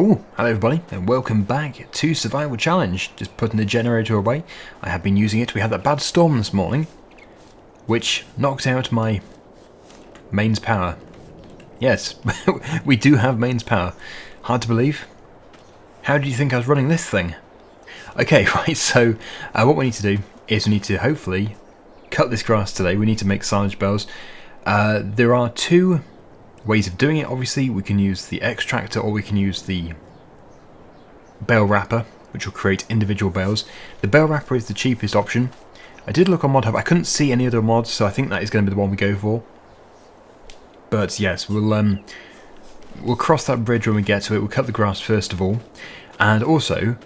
Oh, hello everybody, and welcome back to Survival Challenge. Just putting the generator away. I have been using it. We had that bad storm this morning, which knocked out my mains power. Yes, we do have mains power. Hard to believe. How do you think I was running this thing? Okay, right, so what we need to do is we need to hopefully cut this grass today. We need to make silage bales. There are two ways of doing it. Obviously we can use the extractor or we can use the bale wrapper, which will create individual bales. The bale wrapper is the cheapest option. I did look on Mod Hub, I couldn't see any other mods, so I think that is going to be the one we go for. But yes, we'll cross that bridge when we get to it. We'll cut the grass first of all, and also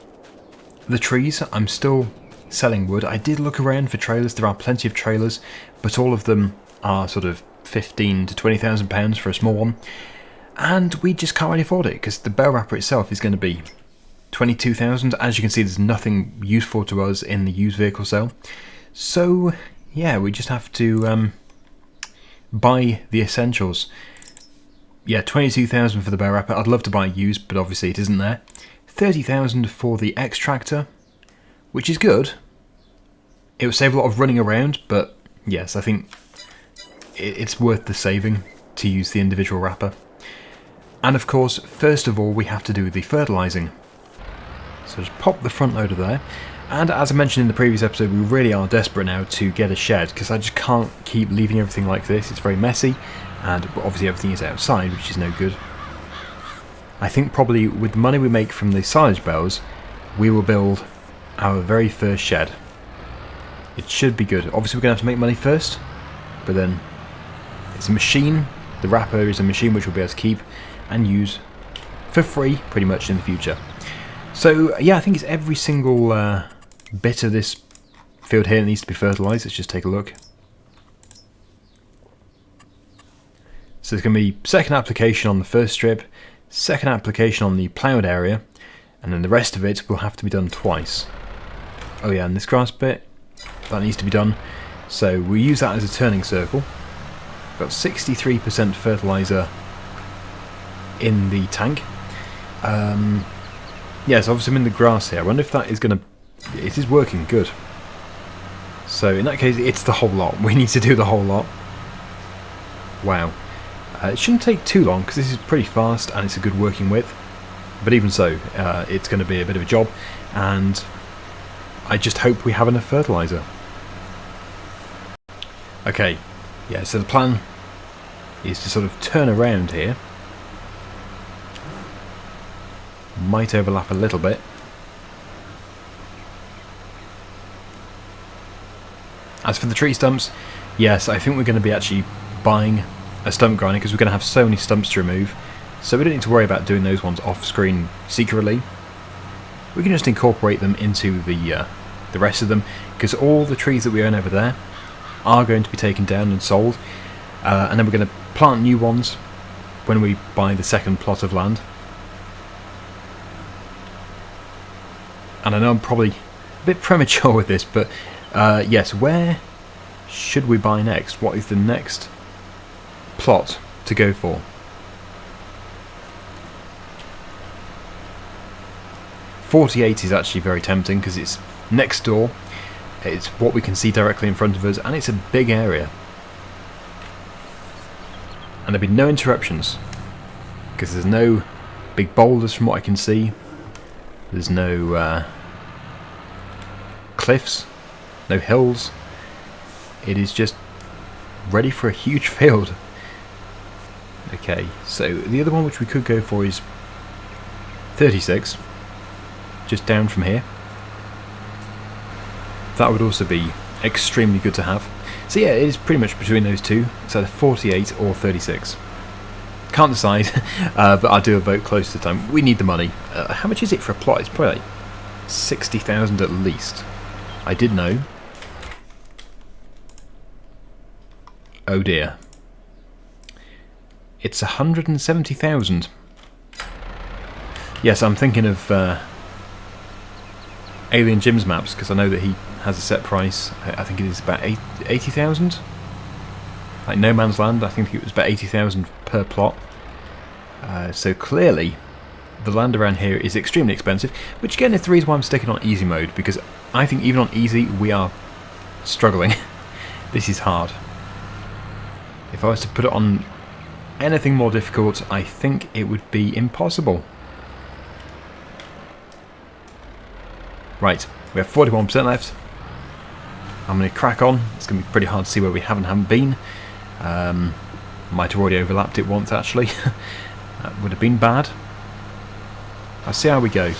the trees. I'm still selling wood. I did look around for trailers. There are plenty of trailers, but all of them are sort of 15 to 20,000 pounds for a small one, and we just can't really afford it because the bale wrapper itself is going to be 22,000. As you can see, there's nothing useful to us in the used vehicle sale, so yeah, we just have to buy the essentials. Yeah, 22,000 for the bale wrapper. I'd love to buy used, but obviously it isn't there. 30,000 for the extractor, which is good. It will save a lot of running around, but yes, I think it's worth the saving to use the individual wrapper. And of course, first of all, we have to do the fertilizing. So just pop the front loader there. And as I mentioned in the previous episode, we really are desperate now to get a shed, because I just can't keep leaving everything like this. It's very messy, and obviously everything is outside, which is no good. I think probably with the money we make from the silage bales, we will build our very first shed. It should be good. Obviously we're going to have to make money first, but then it's a machine. The wrapper is a machine which we'll be able to keep and use for free pretty much in the future. So yeah, I think it's every single bit of this field here that needs to be fertilised. Let's just take a look. So there's going to be second application on the first strip, second application on the ploughed area, and then the rest of it will have to be done twice. Oh yeah, and this grass bit, that needs to be done. So we'll use that as a turning circle. Got 63% fertilizer in the tank. Yes, obviously I'm in the grass here. I wonder if that is going to... It is working good. So in that case, it's the whole lot. We need to do the whole lot. Wow. It shouldn't take too long because this is pretty fast and it's a good working width. But even so, it's going to be a bit of a job, and I just hope we have enough fertilizer. Okay. Yeah, so the plan is to sort of turn around here. Might overlap a little bit. As for the tree stumps, yes, I think we're going to be actually buying a stump grinder because we're going to have so many stumps to remove. So we don't need to worry about doing those ones off screen secretly. We can just incorporate them into the rest of them, because all the trees that we own over there are going to be taken down and sold, and then we're going to plant new ones when we buy the second plot of land. And I know I'm probably a bit premature with this, but yes, where should we buy next? What is the next plot to go for? .48 is actually very tempting because it's next door. It's what we can see directly in front of us, and it's a big area. And there'll be no interruptions, because there's no big boulders from what I can see. There's no cliffs, no hills. It is just ready for a huge field. Okay, so the other one which we could go for is 36, just down from here. That would also be extremely good to have. So yeah, it is pretty much between those two. It's either 48 or 36. Can't decide, but I'll do a vote close to the time. We need the money. How much is it for a plot? It's probably like 60,000 at least. I did know. Oh dear. It's 170,000. Yes, I'm thinking of Alien Jim's maps, because I know that he has a set price. I think it is about 80,000. Like No Man's Land, I think it was about 80,000 per plot. So clearly the land around here is extremely expensive, which again is the reason why I'm sticking on easy mode, because I think even on easy we are struggling. This is hard. If I was to put it on anything more difficult, I think it would be impossible. Right, we have 41% left. I'm going to crack on. It's going to be pretty hard to see where we haven't been. Might have already overlapped it once actually. That would have been bad. I'll see how we go.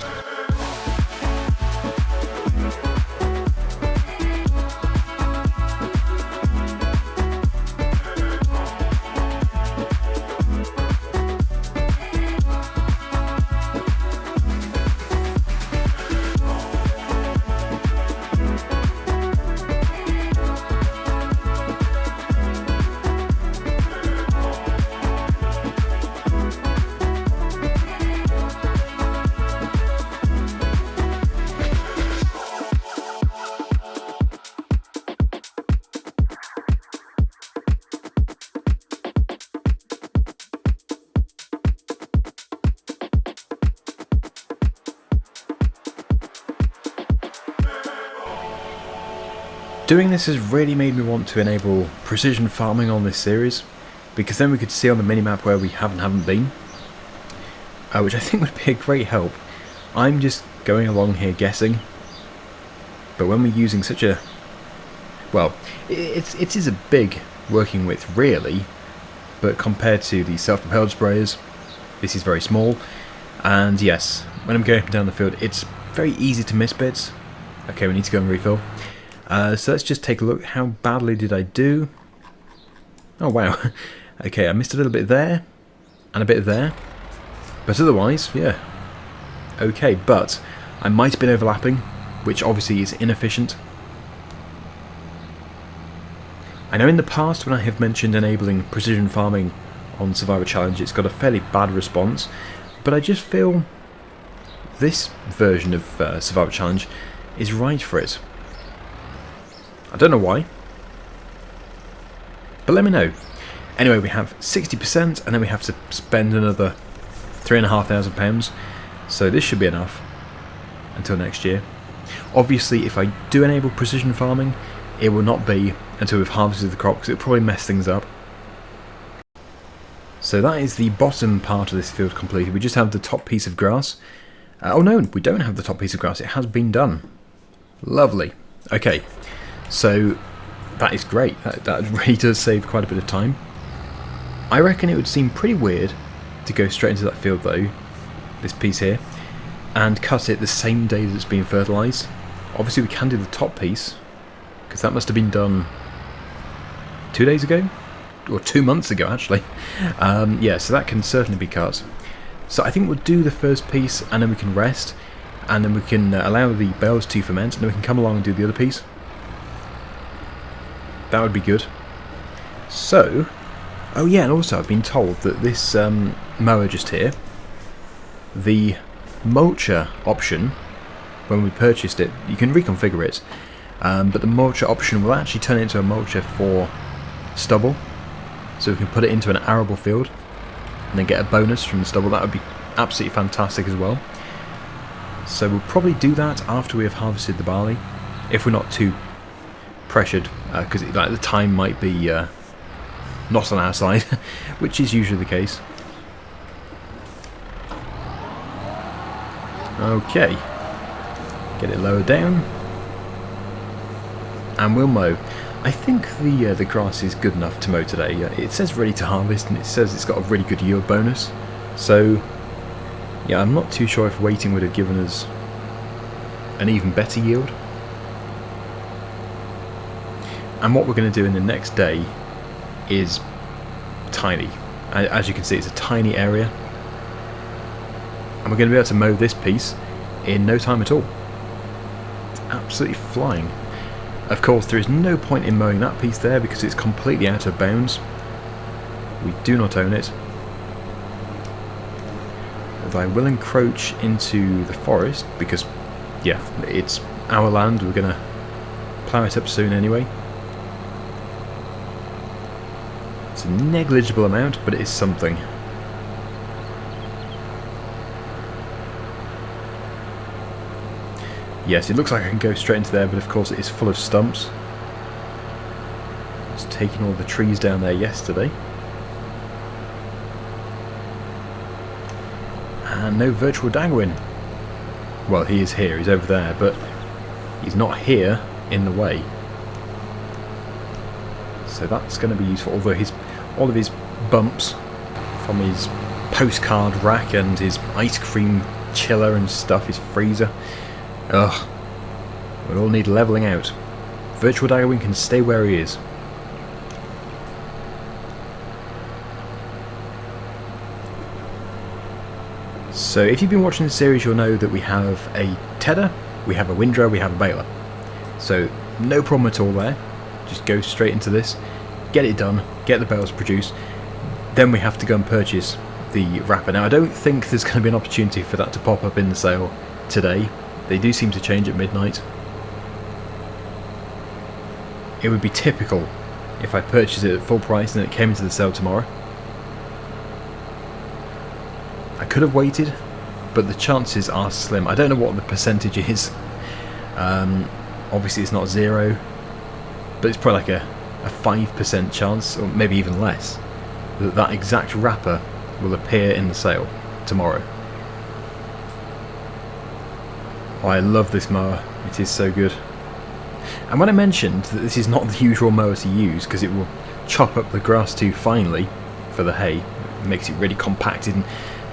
Doing this has really made me want to enable precision farming on this series, because then we could see on the minimap where we haven't been, which I think would be a great help. I'm just going along here guessing, but when we're using such a, well, it is a big working width really, but compared to the self-propelled sprayers, this is very small. And yes, when I'm going up and down the field, it's very easy to miss bits. Okay, we need to go and refill. So let's just take a look. How badly did I do? Oh wow. Okay, I missed a little bit there, and a bit there. But otherwise, yeah. Okay, but I might have been overlapping, which obviously is inefficient. I know in the past when I have mentioned enabling precision farming on Survivor Challenge, it's got a fairly bad response, but I just feel this version of Survivor Challenge is right for it. I don't know why, but let me know. Anyway, we have 60%, and then we have to spend another £3,500, so this should be enough until next year. Obviously, if I do enable precision farming, it will not be until we've harvested the crop, because it'll probably mess things up. So that is the bottom part of this field completed. We just have the top piece of grass. Oh no, we don't have the top piece of grass. It has been done. Lovely. Okay. So that is great. That really does save quite a bit of time. I reckon it would seem pretty weird to go straight into that field though, this piece here, and cut it the same day that it's being fertilised. Obviously we can do the top piece, because that must have been done 2 days ago? Or 2 months ago actually. Yeah, so that can certainly be cut. So I think we'll do the first piece and then we can rest, and then we can allow the bales to ferment, and then we can come along and do the other piece. That would be good. So, oh yeah, and also I've been told that this mower just here, the mulcher option, when we purchased it, you can reconfigure it, but the mulcher option will actually turn it into a mulcher for stubble, so we can put it into an arable field and then get a bonus from the stubble. That would be absolutely fantastic as well. So we'll probably do that after we have harvested the barley, if we're not too pressured, because like, the time might be not on our side, which is usually the case. Okay, get it lower down, and we'll mow. I think the grass is good enough to mow today. It says ready to harvest, and it says it's got a really good yield bonus. So yeah, I'm not too sure if waiting would have given us an even better yield. And what we're going to do in the next day is tiny. As you can see, it's a tiny area, and we're going to be able to mow this piece in no time at all. It's absolutely flying. Of course, there is no point in mowing that piece there because it's completely out of bounds. We do not own it. But I will encroach into the forest because, yeah, it's our land. We're going to plough it up soon anyway. It's a negligible amount, but it is something. Yes, it looks like I can go straight into there, but of course it is full of stumps. I was taking all the trees down there yesterday. And no virtual Daggerwin. Well, he is here, he's over there, but he's not here in the way. So that's going to be useful, although all of his bumps from his postcard rack and his ice cream chiller and stuff, his freezer, ugh, will all need levelling out. Virtual Daggerwin can stay where he is. So if you've been watching this series, you'll know that we have a tedder, we have a windrower, we have a baler. So no problem at all there. Just go straight into this, get it done, get the bales produced. Then we have to go and purchase the wrapper. Now I don't think there's going to be an opportunity for that to pop up in the sale today. They do seem to change at midnight. It would be typical if I purchased it at full price and it came into the sale tomorrow. I could have waited, but the chances are slim. I don't know what the percentage is. Obviously it's not 0, but it's probably like a 5% chance, or maybe even less, that that exact wrapper will appear in the sale tomorrow. Oh, I love this mower. It is so good. And when I mentioned that this is not the usual mower to use because it will chop up the grass too finely for the hay, it makes it really compacted and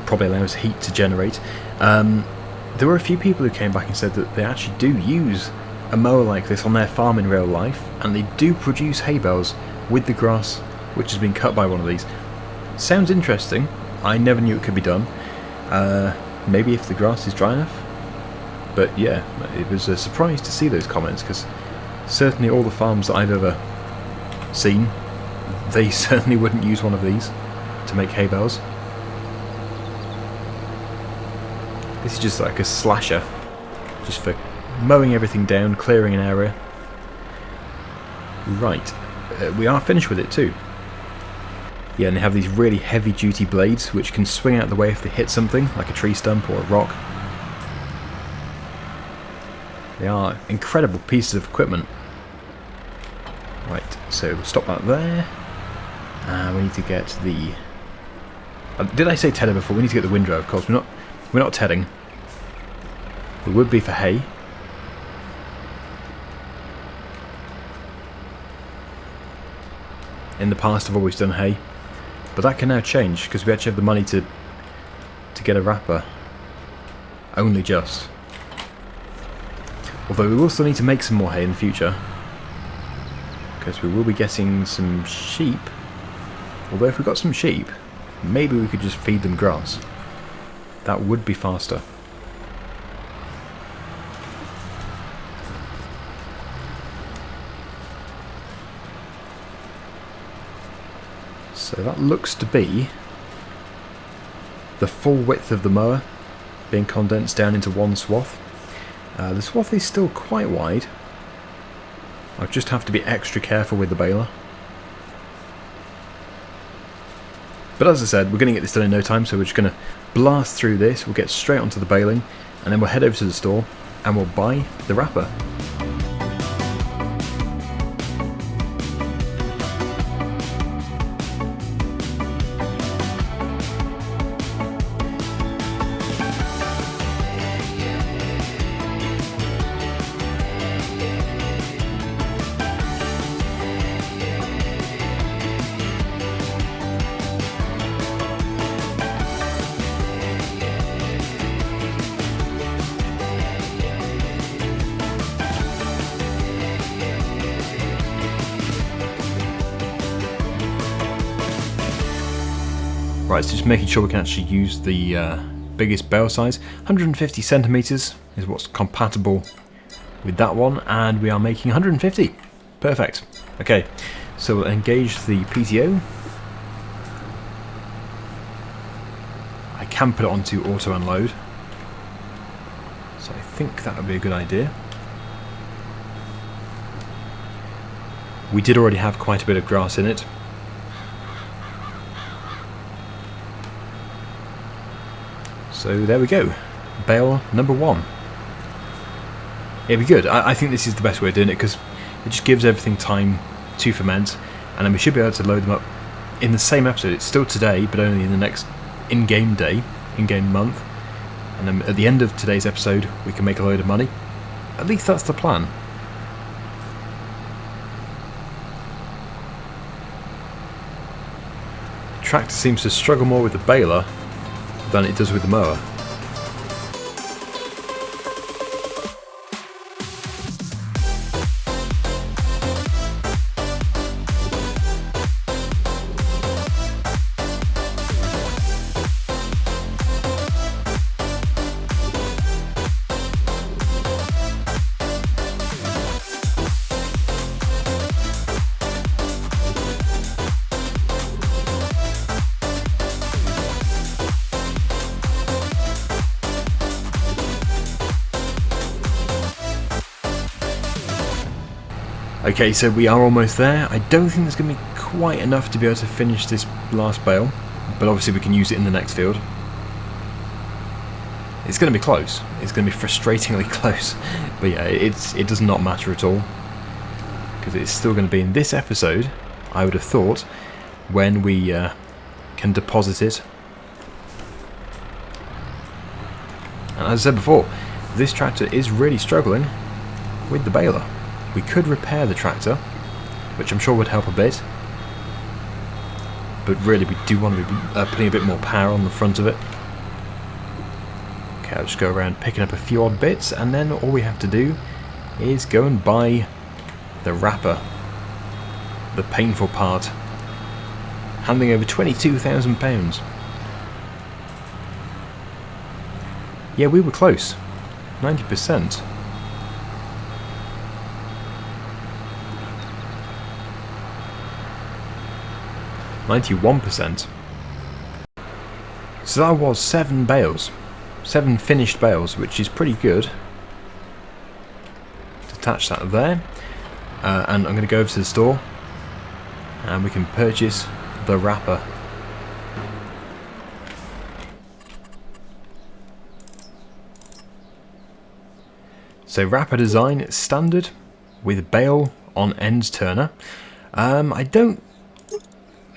probably allows heat to generate. There were a few people who came back and said that they actually do use a mower like this on their farm in real life, and they do produce hay bales with the grass which has been cut by one of these. Sounds interesting. I never knew it could be done. Maybe if the grass is dry enough. But yeah, it was a surprise to see those comments, because certainly all the farms that I've ever seen, they certainly wouldn't use one of these to make hay bales. This is just like a slasher, just for mowing everything down, clearing an area. Right, we are finished with it too. Yeah, and they have these really heavy duty blades which can swing out of the way if they hit something, like a tree stump or a rock. They are incredible pieces of equipment. Right, so we'll stop that there. We need to get the... did I say tedder before? We need to get the windrower, of course. We're not tedding. We would be for hay. In the past I've always done hay, but that can now change because we actually have the money to get a wrapper. Only just. Although we will still need to make some more hay in the future, because we will be getting some sheep. Although if we got some sheep, maybe we could just feed them grass. That would be faster. So that looks to be the full width of the mower being condensed down into one swath. The swath is still quite wide. I'll just have to be extra careful with the baler. But as I said, we're going to get this done in no time, so we're just going to blast through this, we'll get straight onto the baling, and then we'll head over to the store and we'll buy the wrapper. Right, so just making sure we can actually use the biggest bale size. 150 centimeters is what's compatible with that one, and we are making 150. Perfect. Okay, so we'll engage the PTO. I can put it onto auto unload, so I think that would be a good idea. We did already have quite a bit of grass in it. So there we go, bale number 1. it'd be good. I think this is the best way of doing it, because it just gives everything time to ferment, and then we should be able to load them up in the same episode. It's still today, but only in the next in-game day, in-game month, and then at the end of today's episode we can make a load of money. At least that's the plan. The tractor seems to struggle more with the baler than it does with the mower. Okay, so we are almost there. I don't think there's going to be quite enough to be able to finish this last bale, but obviously we can use it in the next field. It's going to be close. It's going to be frustratingly close, but yeah, it does not matter at all, because it's still going to be in this episode, I would have thought, when we can deposit it. And as I said before, this tractor is really struggling with the baler. We could repair the tractor, which I'm sure would help a bit, but really we do want to be putting a bit more power on the front of it. Okay, I'll just go around picking up a few odd bits, and then all we have to do is go and buy the wrapper, the painful part, handing over £22,000. Yeah, we were close, 90%. 91%. So that was 7 bales. 7 finished bales, which is pretty good. Detach that there. And I'm going to go over to the store and we can purchase the wrapper. So wrapper design standard with bale on end turner. I don't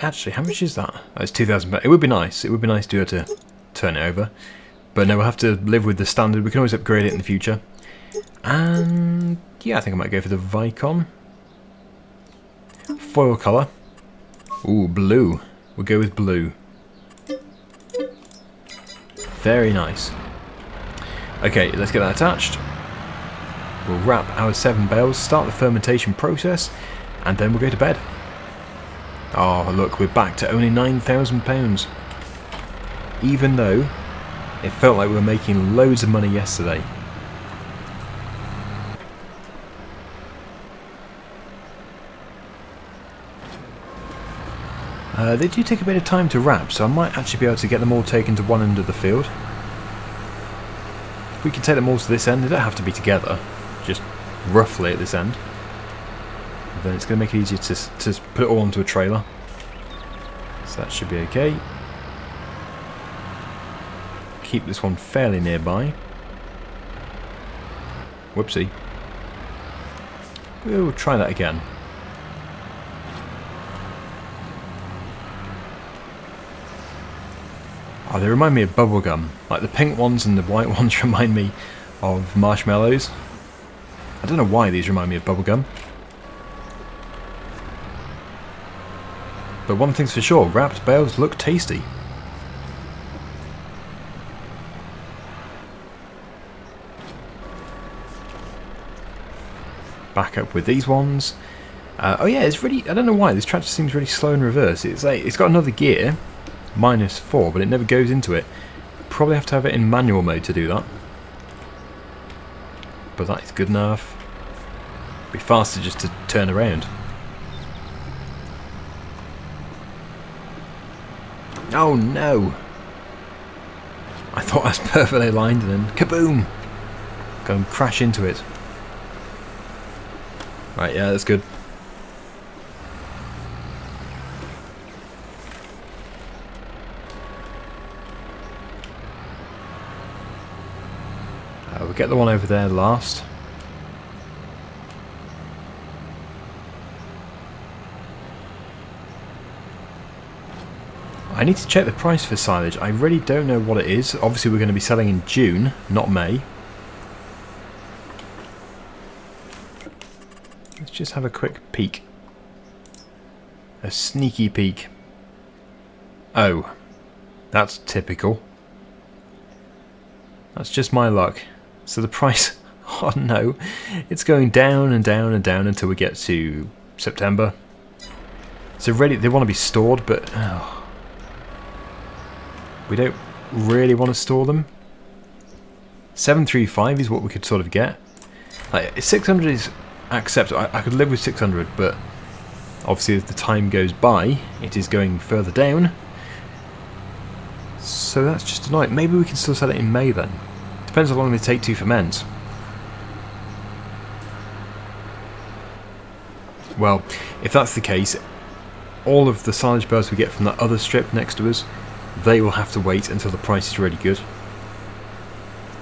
actually, how much is that? Oh, it's 2,000. It would be nice. It would be nice to be able to turn it over, but no, we'll have to live with the standard. We can always upgrade it in the future. And yeah, I think I might go for the Vicon foil colour. Ooh, blue. We'll go with blue. Very nice. Okay, let's get that attached. We'll wrap our 7 bales, start the fermentation process, and then we'll go to bed. Oh look, we're back to only £9,000, even though it felt like we were making loads of money yesterday. They do take a bit of time to wrap, so I might actually be able to get them all taken to one end of the field. If we can take them all to this end, they don't have to be together, just roughly at this end. Then it's going to make it easier to put it all onto a trailer. So that should be okay. Keep this one fairly nearby. Whoopsie. We'll try that again. Oh, they remind me of bubblegum. Like the pink ones and the white ones remind me of marshmallows. I don't know why these remind me of bubblegum. But one thing's for sure, wrapped bales look tasty. Back up with these ones. Oh yeah, it's really, I don't know why, this tractor seems really slow in reverse. It's like, it's got another gear, -4, but it never goes into it. Probably have to have it in manual mode to do that. But that is good enough. Be faster just to turn around. Oh no! I thought I was perfectly aligned and then kaboom! Go and crash into it. Right, yeah, that's good. We'll get the one over there last. I need to check the price for silage. I really don't know what it is. Obviously we're going to be selling in June, not May. Let's just have a quick peek. A sneaky peek. Oh, that's typical. That's just my luck. So the price, oh no, it's going down and down and down until we get to September. So really, they want to be stored, but we don't really want to store them. 735 is what we could sort of get. Like 600 is acceptable. I could live with 600, but obviously as the time goes by, it is going further down. So that's just annoying. Maybe we can still sell it in May then. Depends how long they take to ferment. Well, if that's the case, all of the silage bales we get from that other strip next to us, they will have to wait until the price is really good.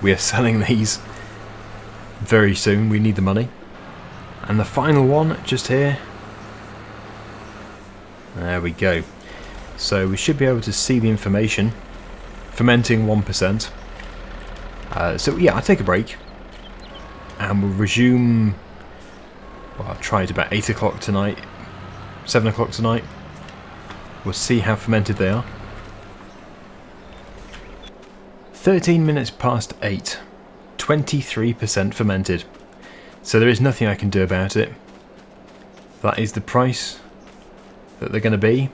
We are selling these very soon. We need the money. And the final one, just here. There we go. So we should be able to see the information. Fermenting 1%. So yeah, I'll take a break. And we'll resume... Well, I'll try it about 8 o'clock tonight. 7 o'clock tonight. We'll see how fermented they are. 13 minutes past 8. 23% fermented. So there is nothing I can do about it. That is the price that they're going to be.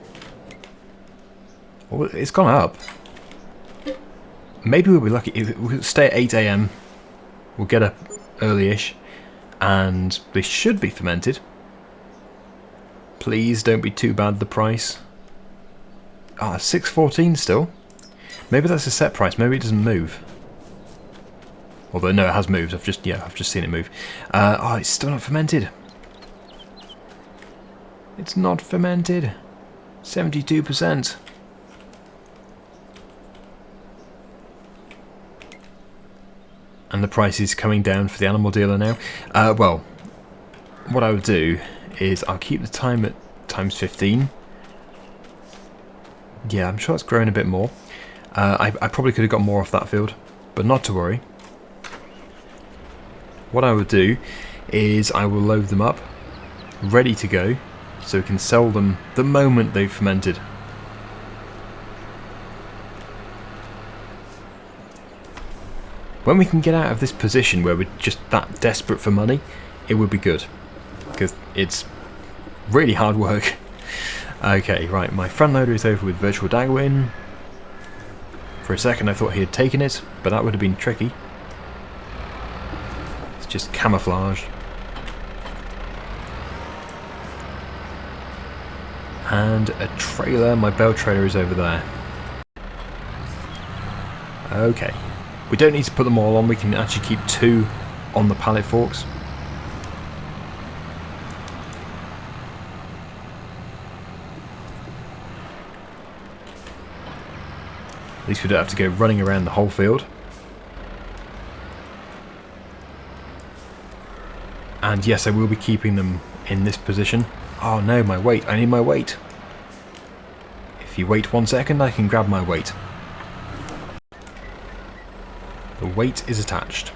Well, it's gone up. Maybe we'll be lucky if we'll stay at 8 AM. We'll get up early-ish, and they should be fermented. Please don't be too bad, the price. Ah, 614 still. Maybe that's a set price. Maybe it doesn't move. Although no, it has moved. I've just seen it move. Oh, it's still not fermented. It's not fermented. 72%. And the price is coming down for the animal dealer now. Well, what I would do is I'll keep the time at ×15. Yeah, I'm sure it's growing a bit more. I probably could have got more off that field, but not to worry. What I would do is I will load them up, ready to go, so we can sell them the moment they've fermented. When we can get out of this position where we're just that desperate for money, it would be good, because it's really hard work. Okay, right, my front loader is over with virtual Daggerwin. For a second I thought he had taken it, but that would have been tricky. It's just camouflage. And a trailer, my bale trailer is over there. Okay. We don't need to put them all on, we can actually keep 2 on the pallet forks. At least we don't have to go running around the whole field. And yes, I will be keeping them in this position. Oh no, my weight. I need my weight. If you wait 1 second, I can grab my weight. The weight is attached.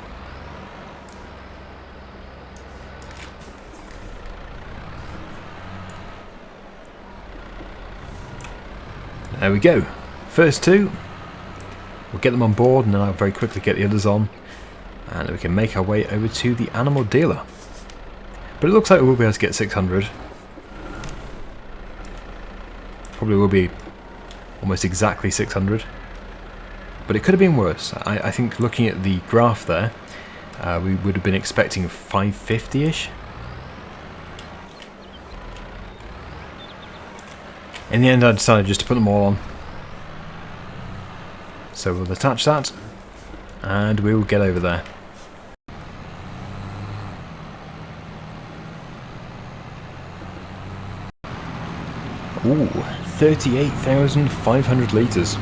There we go. First 2. We'll get them on board and then I'll very quickly get the others on. And we can make our way over to the animal dealer. But it looks like we'll be able to get 600. Probably will be almost exactly 600. But it could have been worse. I think looking at the graph there, we would have been expecting 550-ish. In the end I decided just to put them all on. So we'll attach that and we will get over there. Ooh, 38,500 litres.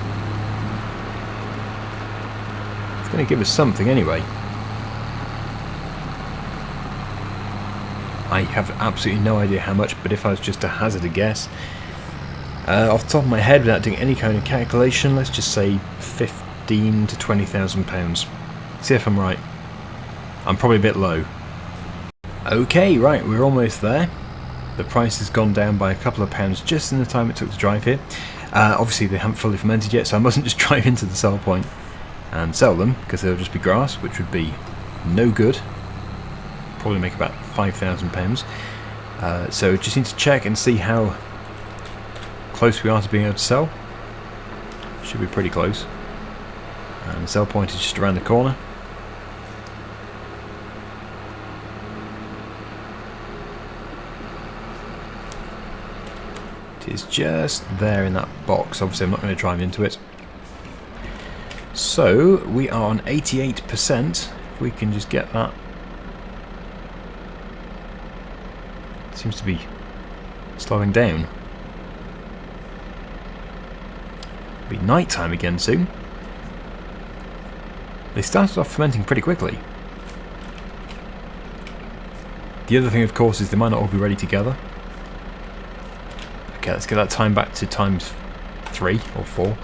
It's going to give us something anyway. I have absolutely no idea how much, but if I was just to hazard a guess, Off the top of my head, without doing any kind of calculation, let's just say £15,000 to £20,000. See if I'm right. I'm probably a bit low. Okay, right, we're almost there. The price has gone down by a couple of pounds just in the time it took to drive here. Obviously they haven't fully fermented yet, so I mustn't just drive into the sell point and sell them, because they'll just be grass, which would be no good. Probably make about £5,000. So just need to check and see how close we are to being able to sell. Should be pretty close. And the sell point is just around the corner. It is just there in that box. Obviously I'm not going to drive into it. So we are on 88%. If we can just get that. Seems to be slowing down. It'll be night time again soon. They started off fermenting pretty quickly. The other thing, of course, is they might not all be ready together. Okay, let's get that time back to times 3 or 4.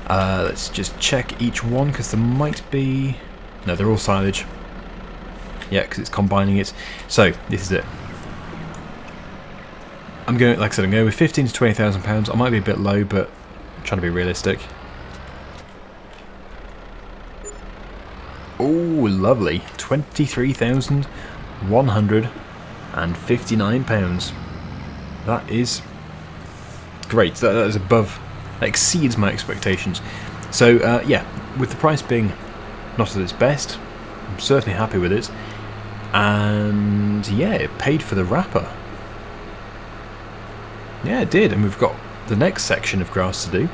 Let's just check each one, because there might be... No, they're all silage. Yeah, because it's combining it. So, this is it. I'm going, like I said, I'm going with £15,000 to £20,000. I might be a bit low, but I'm trying to be realistic. Oh, lovely. £23,159. That is great. That is above, that exceeds my expectations. So, yeah, with the price being not at its best, I'm certainly happy with it. And, yeah, it paid for the wrapper. Yeah, it did, and we've got the next section of grass to do.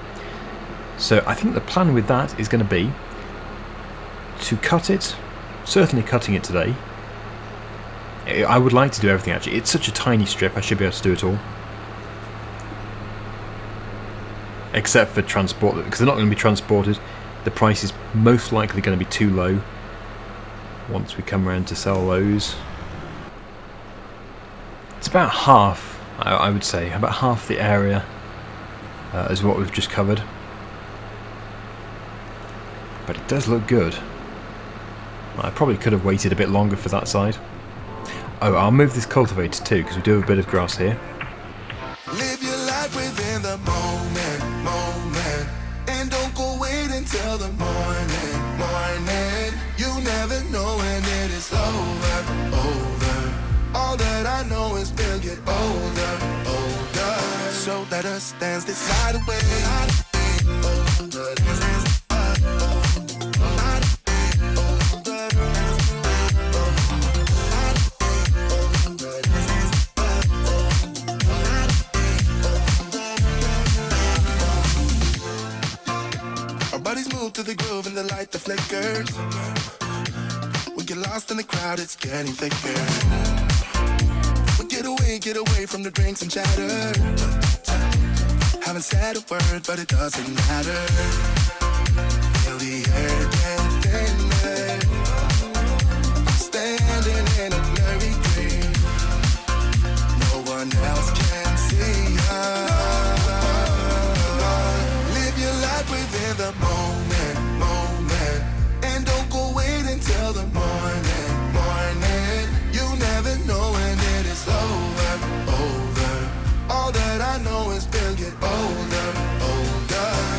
So I think the plan with that is going to be to cut it, certainly cutting it today. I would like to do everything actually. It's such a tiny strip, I should be able to do it all. Except for transport, because they're not going to be transported. The price is most likely going to be too low once we come around to sell those. It's about half. I would say about half the area is what we've just covered, but it does look good. I probably could have waited a bit longer for that side. Oh, I'll move this cultivator too, because we do have a bit of grass here. Live your life within the moment, and don't go wait until the morning. You never know when it is over. All that I know is we'll get older. So let us dance this night away. Our bodies move to the groove and the light that flickers. We get lost in the crowd, it's getting thicker. Get away from the drinks and chatter. Haven't said a word, but it doesn't matter. Feel the air get thinner. Standing in a blurry dream. No one else can see us. Live your life within the moment, and don't go wait until the morning. You never know when it is over. All that I know is we'll get older.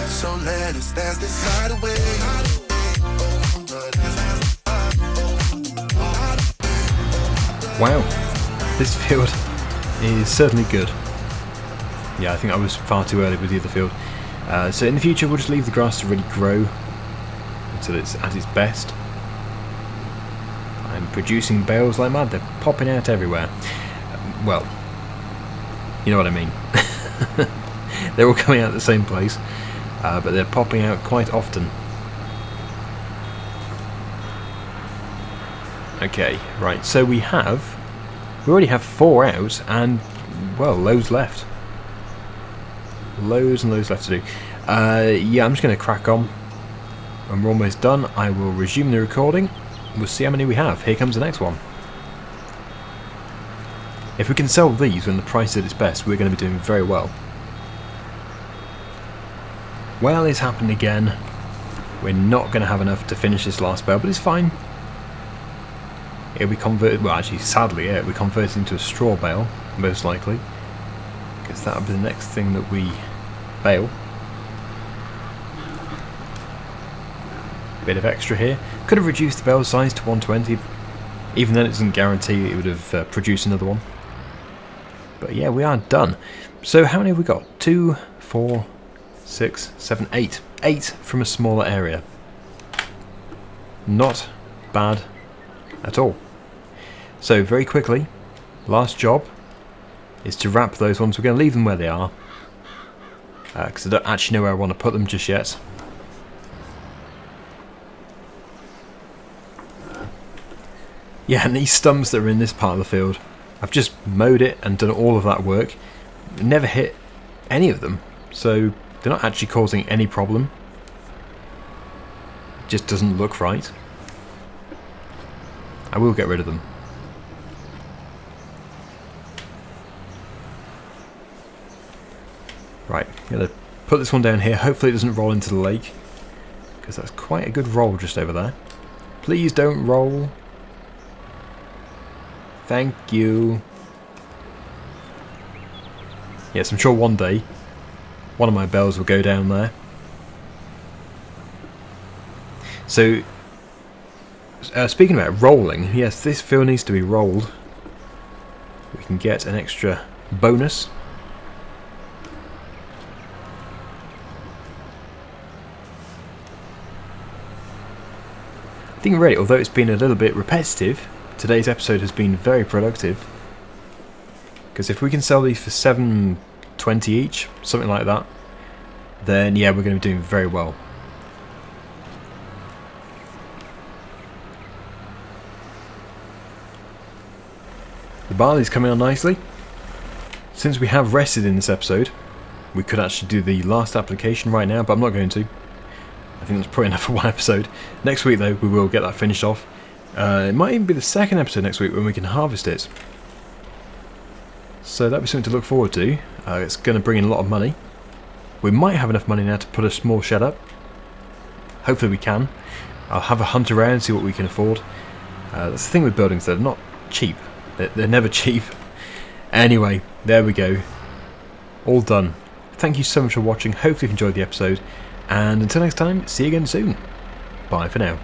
So let us dance this night away. Wow, this field is certainly good. Yeah, I think I was far too early with the other field. So in the future we'll just leave the grass to really grow until it's at its best. I'm producing bales like mad, they're popping out everywhere. Well, you know what I mean. They're all coming out at the same place, but they're popping out quite often. Okay, right, so we already have 4 out, and, well, loads left. Loads and loads left to do. Yeah, I'm just going to crack on. When we're almost done, I will resume the recording. We'll see how many we have. Here comes the next one. If we can sell these when the price is at its best, we're going to be doing very well. Well, it's happened again. We're not going to have enough to finish this last bale, but it's fine. It'll be converted, well actually sadly it'll be converted into a straw bale, most likely. Because that'll be the next thing that we bale. Bit of extra here. Could have reduced the bale size to 120. Even then it doesn't guarantee it would have produced another one. But yeah, we are done. So how many have we got? 2, 4, 6, 7, 8. 8 from a smaller area. Not bad at all. So very quickly, last job is to wrap those ones. We're going to leave them where they are. Because I don't actually know where I want to put them just yet. Yeah, and these stumps that are in this part of the field, I've just mowed it and done all of that work. Never hit any of them, so they're not actually causing any problem. It just doesn't look right. I will get rid of them. Right, I'm going to put this one down here. Hopefully it doesn't roll into the lake, because that's quite a good roll just over there. Please don't roll. Thank you. Yes, I'm sure one day one of my bells will go down there. So, speaking about rolling, yes, this field needs to be rolled. We can get an extra bonus. I think really, although it's been a little bit repetitive, today's episode has been very productive. Because if we can sell these for $7.20 each, something like that, then yeah, we're going to be doing very well. The barley's coming on nicely. Since we have rested in this episode, we could actually do the last application right now, but I'm not going to. I think that's probably enough for one episode. Next week though, we will get that finished off. It might even be the second episode next week when we can harvest it. So that'll be something to look forward to. It's going to bring in a lot of money. We might have enough money now to put a small shed up. Hopefully we can. I'll have a hunt around and see what we can afford. That's the thing with buildings, they're not cheap. They're never cheap. Anyway, there we go. All done. Thank you so much for watching. Hopefully you've enjoyed the episode. And until next time, see you again soon. Bye for now.